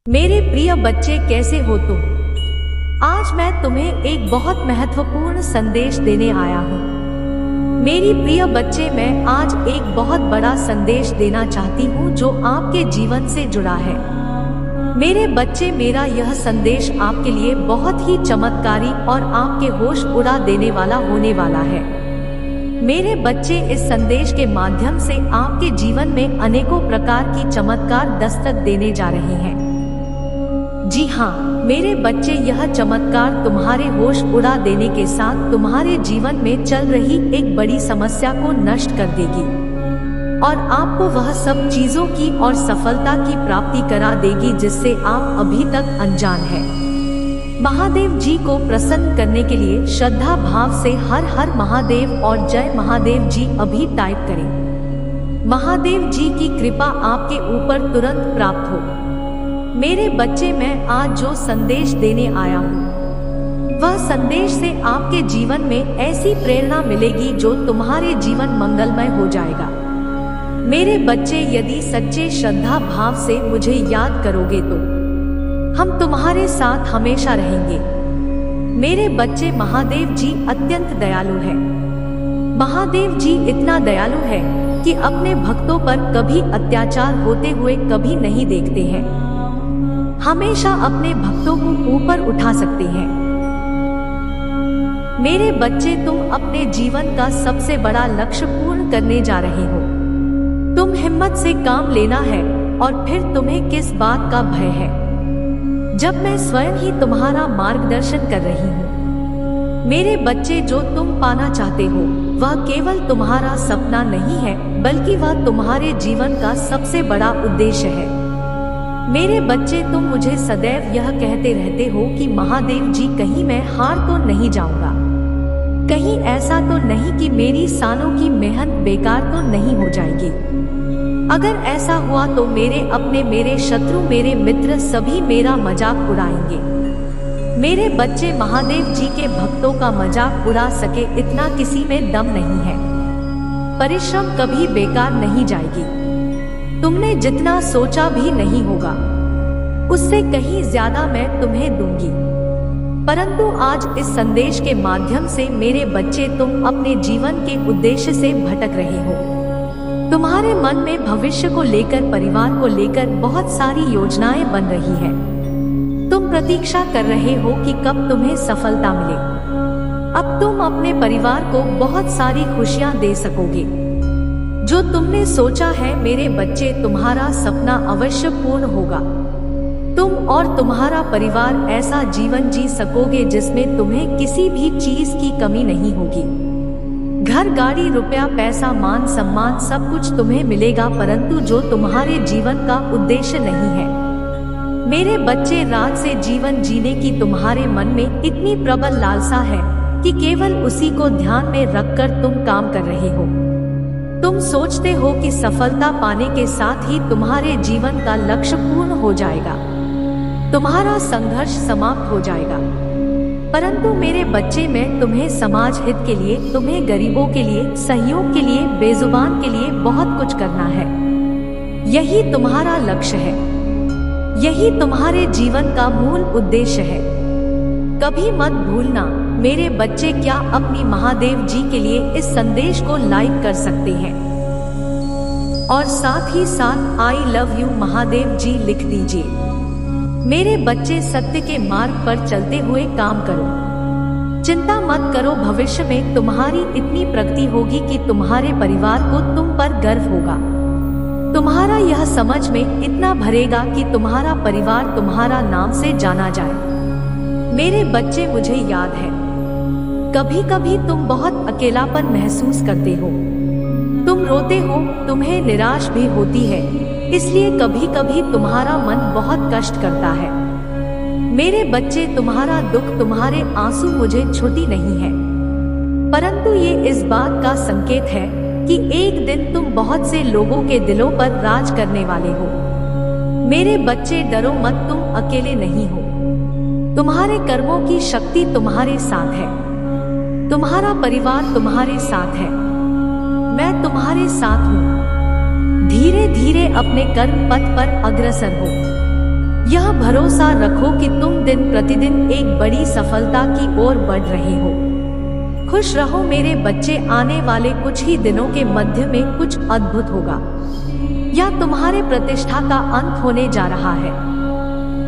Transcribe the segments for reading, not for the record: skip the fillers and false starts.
मेरे प्रिय बच्चे, कैसे हो तुम? आज मैं तुम्हें एक बहुत महत्वपूर्ण संदेश देने आया हूँ। मेरी प्रिय बच्चे, मैं आज एक बहुत बड़ा संदेश देना चाहती हूँ जो आपके जीवन से जुड़ा है। मेरे बच्चे, मेरा यह संदेश आपके लिए बहुत ही चमत्कारी और आपके होश उड़ा देने वाला होने वाला है। मेरे बच्चे, इस संदेश के माध्यम से आपके जीवन में अनेकों प्रकार की चमत्कार दस्तक देने जा रहे हैं। जी हाँ मेरे बच्चे, यह चमत्कार तुम्हारे होश उड़ा देने के साथ तुम्हारे जीवन में चल रही एक बड़ी समस्या को नष्ट कर देगी और आपको वह सब चीजों की और सफलता की प्राप्ति करा देगी जिससे आप अभी तक अनजान हैं। महादेव जी को प्रसन्न करने के लिए श्रद्धा भाव से हर हर महादेव और जय महादेव जी अभी टाइप करें। महादेव जी की कृपा आपके ऊपर तुरंत प्राप्त हो। मेरे बच्चे, मैं आज जो संदेश देने आया हूँ वह संदेश से आपके जीवन में ऐसी प्रेरणा मिलेगी जो तुम्हारे जीवन मंगलमय हो जाएगा। मेरे बच्चे, यदि सच्चे श्रद्धा भाव से मुझे याद करोगे तो हम तुम्हारे साथ हमेशा रहेंगे। मेरे बच्चे, महादेव जी अत्यंत दयालु है। महादेव जी इतना दयालु है कि अपने भक्तों पर कभी अत्याचार होते हुए कभी नहीं देखते हैं। हमेशा अपने भक्तों को ऊपर उठा सकते हैं। मेरे बच्चे, तुम अपने जीवन का सबसे बड़ा लक्ष्य पूर्ण करने जा रहे हो। तुम हिम्मत से काम लेना है और फिर तुम्हें किस बात का भय है जब मैं स्वयं ही तुम्हारा मार्गदर्शन कर रही हूँ। मेरे बच्चे, जो तुम पाना चाहते हो वह केवल तुम्हारा सपना नहीं है बल्कि वह तुम्हारे जीवन का सबसे बड़ा उद्देश्य है। मेरे बच्चे, तुम मुझे सदैव यह कहते रहते हो कि महादेव जी, कहीं मैं हार तो नहीं जाऊंगा, कहीं ऐसा तो नहीं कि मेरी सालों की मेहनत बेकार तो नहीं हो जाएगी। अगर ऐसा हुआ तो मेरे शत्रु, मेरे मित्र सभी मेरा मजाक उड़ाएंगे। मेरे बच्चे, महादेव जी के भक्तों का मजाक उड़ा सके इतना किसी में दम नहीं है। परिश्रम कभी बेकार नहीं जाएगी। तुमने जितना सोचा भी नहीं होगा उससे कहीं ज्यादा मैं तुम्हें दूंगी। परंतु आज इस संदेश के माध्यम से मेरे बच्चे, तुम अपने जीवन के उद्देश्य से भटक रहे हो। तुम्हारे मन में भविष्य को लेकर, परिवार को लेकर बहुत सारी योजनाएं बन रही है। तुम प्रतीक्षा कर रहे हो कि कब तुम्हें सफलता मिले। अब तुम अपने परिवार को बहुत सारी खुशियां दे सकोगे। जो तुमने सोचा है मेरे बच्चे, तुम्हारा सपना अवश्य पूर्ण होगा। तुम और तुम्हारा परिवार ऐसा जीवन जी सकोगे जिसमें तुम्हें किसी भी चीज की कमी नहीं होगी। घर, गाड़ी, रुपया, पैसा, मान सम्मान सब कुछ तुम्हें मिलेगा, परंतु जो तुम्हारे जीवन का उद्देश्य नहीं है। मेरे बच्चे, राज से जीवन जीने की तुम्हारे मन में इतनी प्रबल लालसा है कि केवल उसी को ध्यान में रखकर तुम काम कर रहे हो। तुम सोचते हो कि सफलता पाने के साथ ही तुम्हारे जीवन का लक्ष्य पूर्ण हो जाएगा, तुम्हारा संघर्ष समाप्त हो जाएगा। परंतु मेरे बच्चे, मैं तुम्हें समाज हित के लिए, तुम्हें गरीबों के लिए, सहयोग के लिए, बेजुबान के लिए बहुत कुछ करना है। यही तुम्हारा लक्ष्य है, यही तुम्हारे जीवन का मूल उद्देश्य है। कभी मत भूलना मेरे बच्चे, क्या अपनी महादेव जी के लिए इस संदेश को लाइक कर सकते हैं और साथ ही साथ आई लव यू महादेव जी लिख दीजिए। मेरे बच्चे, सत्य के मार्ग पर चलते हुए काम करो। चिंता मत करो, भविष्य में तुम्हारी इतनी प्रगति होगी कि तुम्हारे परिवार को तुम पर गर्व होगा। तुम्हारा यह समझ में इतना भरेगा कि तुम्हारा परिवार तुम्हारा नाम से जाना जाए। मेरे बच्चे, मुझे याद है कभी कभी तुम बहुत अकेलापन महसूस करते हो। तुम रोते हो, तुम्हें निराश भी होती है, इसलिए कभी कभी तुम्हारा मन बहुत कष्ट करता है। मेरे बच्चे, तुम्हारा दुख, तुम्हारे आंसू मुझे छूती नहीं है, परंतु ये इस बात का संकेत है कि एक दिन तुम बहुत से लोगों के दिलों पर राज करने वाले हो। मेरे बच्चे, डरो मत, तुम अकेले नहीं हो। तुम्हारे कर्मों की शक्ति तुम्हारे साथ है, तुम्हारा परिवार तुम्हारे साथ है, मैं तुम्हारे साथ हूँ। धीरे धीरे अपने कर्म पथ पर अग्रसर हो। यह भरोसा रखो कि तुम दिन प्रतिदिन एक बड़ी सफलता की ओर बढ़ रहे हो। खुश रहो मेरे बच्चे, आने वाले कुछ ही दिनों के मध्य में कुछ अद्भुत होगा। यह तुम्हारे प्रतिष्ठा का अंत होने जा रहा है।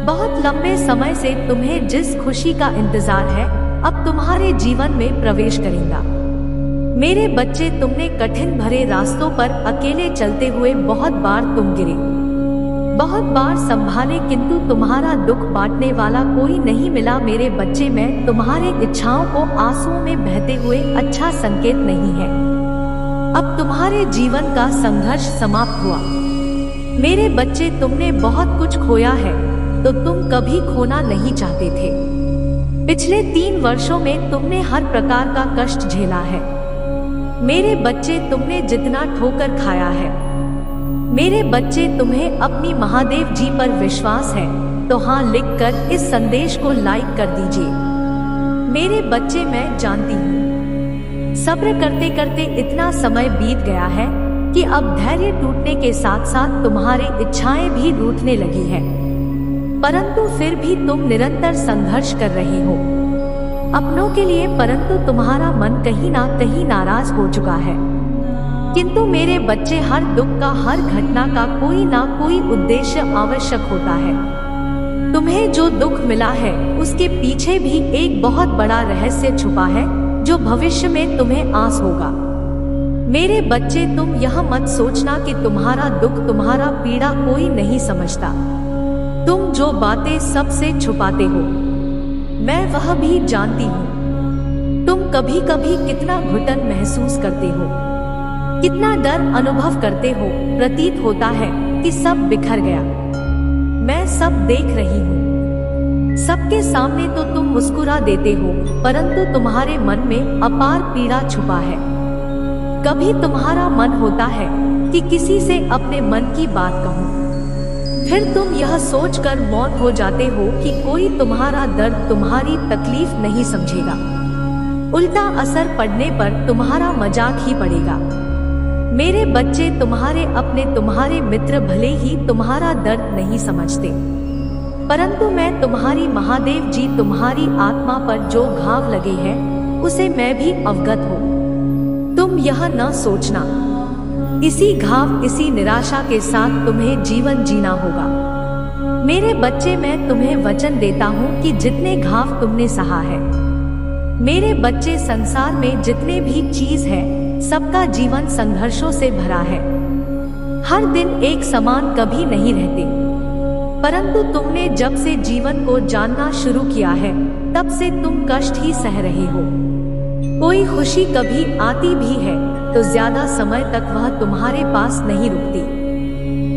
बहुत लंबे समय से तुम्हें जिस खुशी का इंतजार है अब तुम्हारे जीवन में प्रवेश करेगा। मेरे बच्चे, तुमने कठिन भरे रास्तों पर अकेले चलते हुए बहुत बार तुम गिरे, बहुत बार संभाले, किंतु तुम्हारा दुख बांटने वाला कोई नहीं मिला। मेरे बच्चे, मैं तुम्हारे इच्छाओं को आंसुओं में बहते हुए अच्छा संकेत नहीं है। अब तुम्हारे जीवन का संघर्ष समाप्त हुआ। मेरे बच्चे, तुमने बहुत कुछ खोया है तो तुम कभी खोना नहीं चाहते थे। पिछले 3 वर्षों में तुमने हर प्रकार का कष्ट झेला है। मेरे बच्चे, तुमने जितना ठोकर खाया है, मेरे बच्चे, तुम्हें अपनी महादेव जी पर विश्वास है तो हाँ लिखकर इस संदेश को लाइक कर दीजिए। मेरे बच्चे, मैं जानती हूँ सब्र करते करते इतना समय बीत गया है कि अब धैर्य टूटने के साथ साथ तुम्हारी इच्छाएं भी रूठने लगी है, परंतु फिर भी तुम निरंतर संघर्ष कर रहे हो अपनों के लिए, परंतु तुम्हारा मन कहीं ना कहीं नाराज हो चुका है। किंतु मेरे बच्चे, हर दुख का, हर घटना का कोई ना कोई उद्देश्य आवश्यक होता है। तुम्हें जो दुख मिला है उसके पीछे भी एक बहुत बड़ा रहस्य छुपा है जो भविष्य में तुम्हें आस होगा। मेरे बच्चे, तुम यह मत सोचना कि तुम्हारा दुख, तुम्हारा पीड़ा कोई नहीं समझता। तुम जो बातें सबसे छुपाते हो मैं वह भी जानती हूँ। तुम कभी कभी कितना घुटन महसूस करते हो, कितना डर अनुभव करते हो, प्रतीत होता है कि सब बिखर गया। मैं सब देख रही हूँ। सबके सामने तो तुम मुस्कुरा देते हो, परंतु तुम्हारे मन में अपार पीड़ा छुपा है। कभी तुम्हारा मन होता है कि किसी से अपने मन की बात कहूँ, फिर तुम यह सोचकर मौन हो जाते हो कि कोई तुम्हारा दर्द, तुम्हारी तकलीफ नहीं समझेगा। उल्टा असर पड़ने पर तुम्हारा मजाक ही पड़ेगा। मेरे बच्चे, तुम्हारे अपने, तुम्हारे मित्र भले ही तुम्हारा दर्द नहीं समझते, परंतु मैं तुम्हारी महादेव जी, तुम्हारी आत्मा पर जो घाव लगे हैं उसे मैं भी अवगत हूँ। तुम यह न सोचना, इसी घाव, इसी निराशा के साथ तुम्हें जीवन जीना होगा। मेरे बच्चे, मैं तुम्हें वचन देता हूँ कि जितने घाव तुमने सहा है, मेरे बच्चे, संसार में जितने भी चीज है सबका जीवन संघर्षों से भरा है। हर दिन एक समान कभी नहीं रहते, परंतु तुमने जब से जीवन को जानना शुरू किया है तब से तुम कष्ट ही सह रहे हो। कोई खुशी कभी आती भी है तो ज्यादा समय तक वह तुम्हारे पास नहीं रुकती,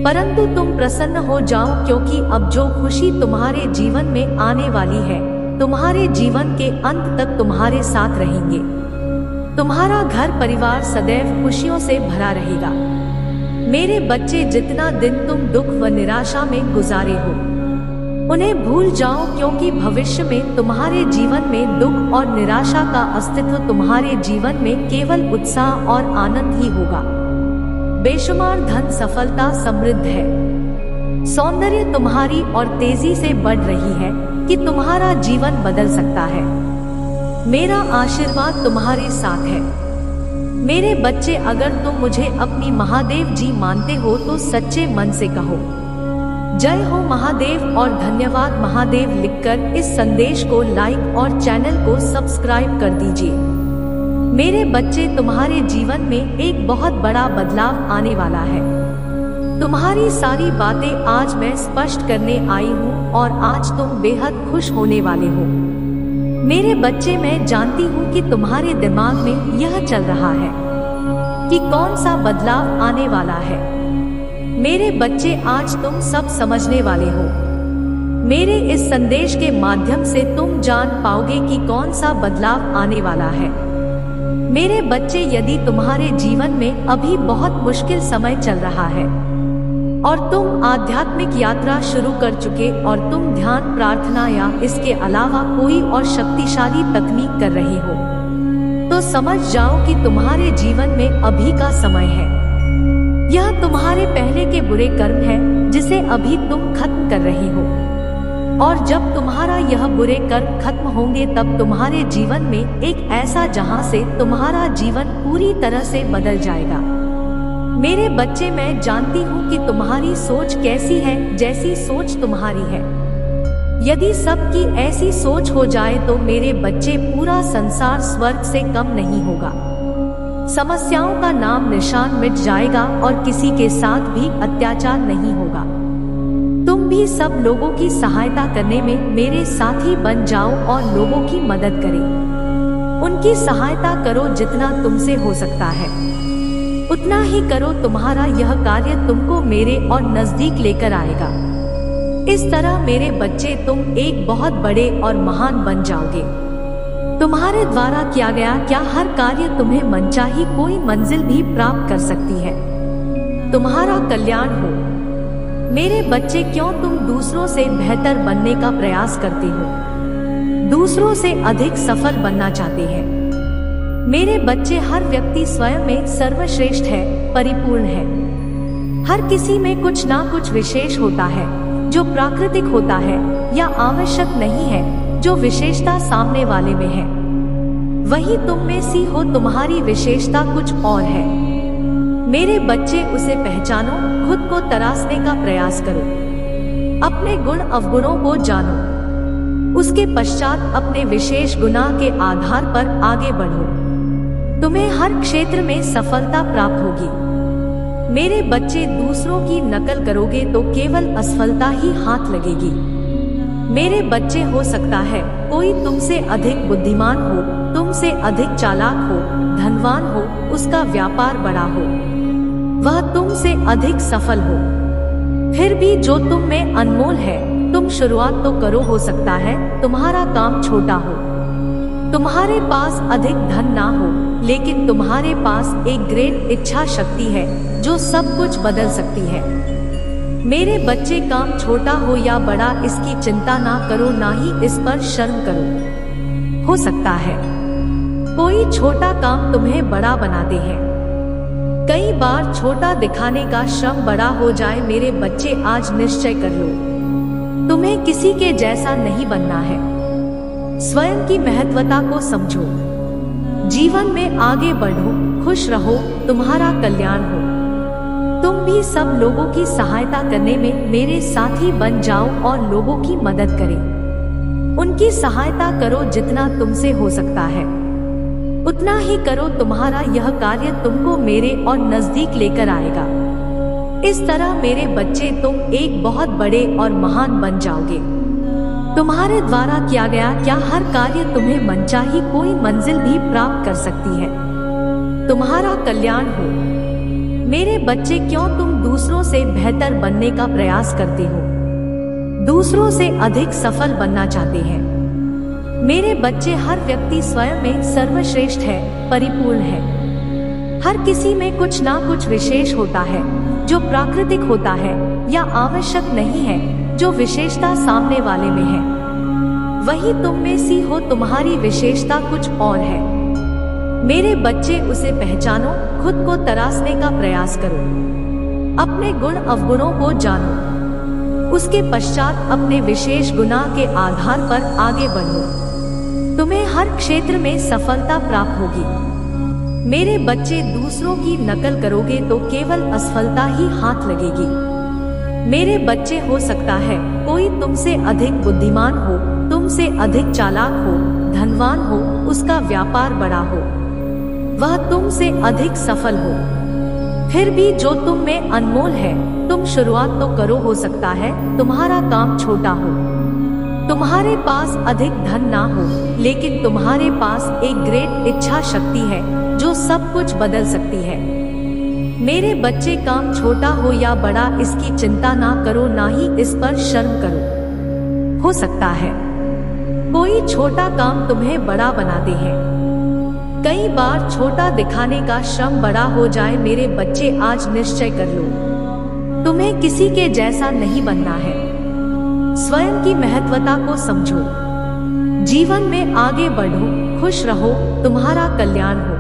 परंतु तुम प्रसन्न हो जाओ क्योंकि अब जो खुशी तुम्हारे जीवन में आने वाली है, तुम्हारे जीवन के अंत तक तुम्हारे साथ रहेंगे। तुम्हारा घर परिवार सदैव खुशियों से भरा रहेगा। मेरे बच्चे, जितना दिन तुम दुख व निराशा में गुजारे हो उन्हें भूल जाओ, क्योंकि भविष्य में तुम्हारे जीवन में दुख और निराशा का अस्तित्व, तुम्हारे जीवन में केवल उत्साह और आनंद ही होगा। बेशुमार धन, सफलता, समृद्ध है, सौंदर्य तुम्हारी और तेजी से बढ़ रही है कि तुम्हारा जीवन बदल सकता है। मेरा आशीर्वाद तुम्हारे साथ है। मेरे बच्चे, अगर तुम मुझे अपनी महादेव जी मानते हो तो सच्चे मन से कहो जय हो महादेव और धन्यवाद महादेव लिखकर इस संदेश को लाइक और चैनल को सब्सक्राइब कर दीजिए। मेरे बच्चे, तुम्हारे जीवन में एक बहुत बड़ा बदलाव आने वाला है। तुम्हारी सारी बातें आज मैं स्पष्ट करने आई हूँ और आज तुम बेहद खुश होने वाले हो। मेरे बच्चे, मैं जानती हूँ कि तुम्हारे दिमाग में यह चल रहा है कि कौन सा बदलाव आने वाला है। मेरे बच्चे, आज तुम सब समझने वाले हो। मेरे इस संदेश के माध्यम से तुम जान पाओगे कि कौन सा बदलाव आने वाला है। मेरे बच्चे, यदि तुम्हारे जीवन में अभी बहुत मुश्किल समय चल रहा है और तुम आध्यात्मिक यात्रा शुरू कर चुके और तुम ध्यान, प्रार्थना या इसके अलावा कोई और शक्तिशाली तकनीक कर रहे हो, तो समझ जाओ कि तुम्हारे जीवन में अभी का समय है। यह तुम्हारे पहले के बुरे कर्म है जिसे अभी तुम खत्म कर रहे हो। और जब तुम्हारा यह बुरे कर्म खत्म होंगे तब तुम्हारे जीवन में एक ऐसा जहां से तुम्हारा जीवन पूरी तरह से बदल जाएगा। मेरे बच्चे, मैं जानती हूँ कि तुम्हारी सोच कैसी है, जैसी सोच तुम्हारी है। यदि सबकी ऐसी सोच हो जाए तो मेरे बच्चे पूरा संसार स्वर्ग से कम नहीं होगा। समस्याओं का नाम निशान मिट जाएगा और किसी के साथ भी अत्याचार नहीं होगा। तुम भी सब लोगों की सहायता करने में मेरे साथी बन जाओ और लोगों की मदद करें। उनकी सहायता करो, जितना तुमसे हो सकता है उतना ही करो। तुम्हारा यह कार्य तुमको मेरे और नजदीक लेकर आएगा। इस तरह मेरे बच्चे, तुम एक बहुत बड़े और महान बन जाओगे। तुम्हारे द्वारा किया गया क्या हर कार्य तुम्हें मनचाही कोई मंजिल भी प्राप्त कर सकती है। तुम्हारा कल्याण हो। मेरे बच्चे, क्यों तुम दूसरों से बेहतर बनने का प्रयास करते हो, दूसरों से अधिक सफल बनना चाहते हैं। मेरे बच्चे, हर व्यक्ति स्वयं में सर्वश्रेष्ठ है, परिपूर्ण है। हर किसी में कुछ ना कुछ विशेष होता है जो प्राकृतिक होता है या आवश्यक नहीं है, जो विशेषता सामने वाले में है वही तुम में सी हो। तुम्हारी विशेषता कुछ और है। मेरे बच्चे, उसे पहचानो, खुद को तराशने का प्रयास करो, अपने गुण अवगुणों को जानो, उसके पश्चात अपने विशेष गुणाह के आधार पर आगे बढ़ो। तुम्हें हर क्षेत्र में सफलता प्राप्त होगी। मेरे बच्चे, दूसरों की नकल करोगे तो केवल असफलता ही हाथ लगेगी। मेरे बच्चे, हो सकता है कोई तुमसे अधिक बुद्धिमान हो, तुमसे अधिक चालाक हो, धनवान हो, उसका व्यापार बड़ा हो, वह तुमसे अधिक सफल हो। फिर भी जो तुम में अनमोल है, तुम शुरुआत तो करो। हो सकता है तुम्हारा काम छोटा हो, तुम्हारे पास अधिक धन ना हो, लेकिन तुम्हारे पास एक ग्रेट इच्छा शक्ति है जो सब कुछ बदल सकती है। मेरे बच्चे, काम छोटा हो या बड़ा, इसकी चिंता ना करो, ना ही इस पर शर्म करो। हो सकता है कोई छोटा काम तुम्हें बड़ा बना दे है। कई बार छोटा दिखाने का श्रम बड़ा हो जाए। मेरे बच्चे, आज निश्चय कर लो, तुम्हें किसी के जैसा नहीं बनना है। स्वयं की महत्वता को समझो, जीवन में आगे बढ़ो, खुश रहो, तुम्हारा कल्याण हो। तुम भी सब लोगों की सहायता करने में मेरे साथी बन जाओ और लोगों की मदद करें। उनकी सहायता करो, जितना तुमसे हो सकता है उतना ही करो। तुम्हारा यह कार्य तुमको मेरे और नजदीक लेकर आएगा। इस तरह मेरे बच्चे, तुम एक बहुत बड़े और महान बन जाओगे। तुम्हारे द्वारा किया गया क्या हर कार्य तुम्हें मनचाही कोई मंजिल भी प्राप्त कर सकती है। तुम्हारा कल्याण हो। मेरे बच्चे, क्यों तुम दूसरों से बेहतर बनने का प्रयास करते हो, दूसरों से अधिक सफल बनना चाहते हैं। मेरे बच्चे, हर व्यक्ति स्वयं में सर्वश्रेष्ठ है, परिपूर्ण है। हर किसी में कुछ ना कुछ विशेष होता है जो प्राकृतिक होता है या आवश्यक नहीं है, जो विशेषता सामने वाले में है वही तुम में सी हो। तुम्हारी विशेषता कुछ और है। मेरे बच्चे, उसे पहचानो, खुद को तराशने का प्रयास करो, अपने गुण अवगुणों को जानो, उसके पश्चात अपने विशेष गुणाह के आधार पर आगे बढ़ो। तुम्हें हर क्षेत्र में सफलता प्राप्त होगी। मेरे बच्चे, दूसरों की नकल करोगे तो केवल असफलता ही हाथ लगेगी। मेरे बच्चे, हो सकता है कोई तुमसे अधिक बुद्धिमान हो, तुमसे अधिक चालाक हो, धनवान हो, उसका व्यापार बड़ा हो, वह तुमसे अधिक सफल हो। फिर भी जो तुम में अनमोल है, तुम शुरुआत तो करो। हो सकता है तुम्हारा काम छोटा हो, तुम्हारे पास अधिक धन ना हो, लेकिन तुम्हारे पास एक ग्रेट इच्छा शक्ति है जो सब कुछ बदल सकती है। मेरे बच्चे, काम छोटा हो या बड़ा, इसकी चिंता ना करो, ना ही इस पर शर्म करो। हो सकता है कोई छोटा काम तुम्हें बड़ा बना दे है। कई बार छोटा दिखाने का श्रम बड़ा हो जाए। मेरे बच्चे, आज निश्चय कर लो, तुम्हें किसी के जैसा नहीं बनना है। स्वयं की महत्वता को समझो, जीवन में आगे बढ़ो, खुश रहो, तुम्हारा कल्याण हो।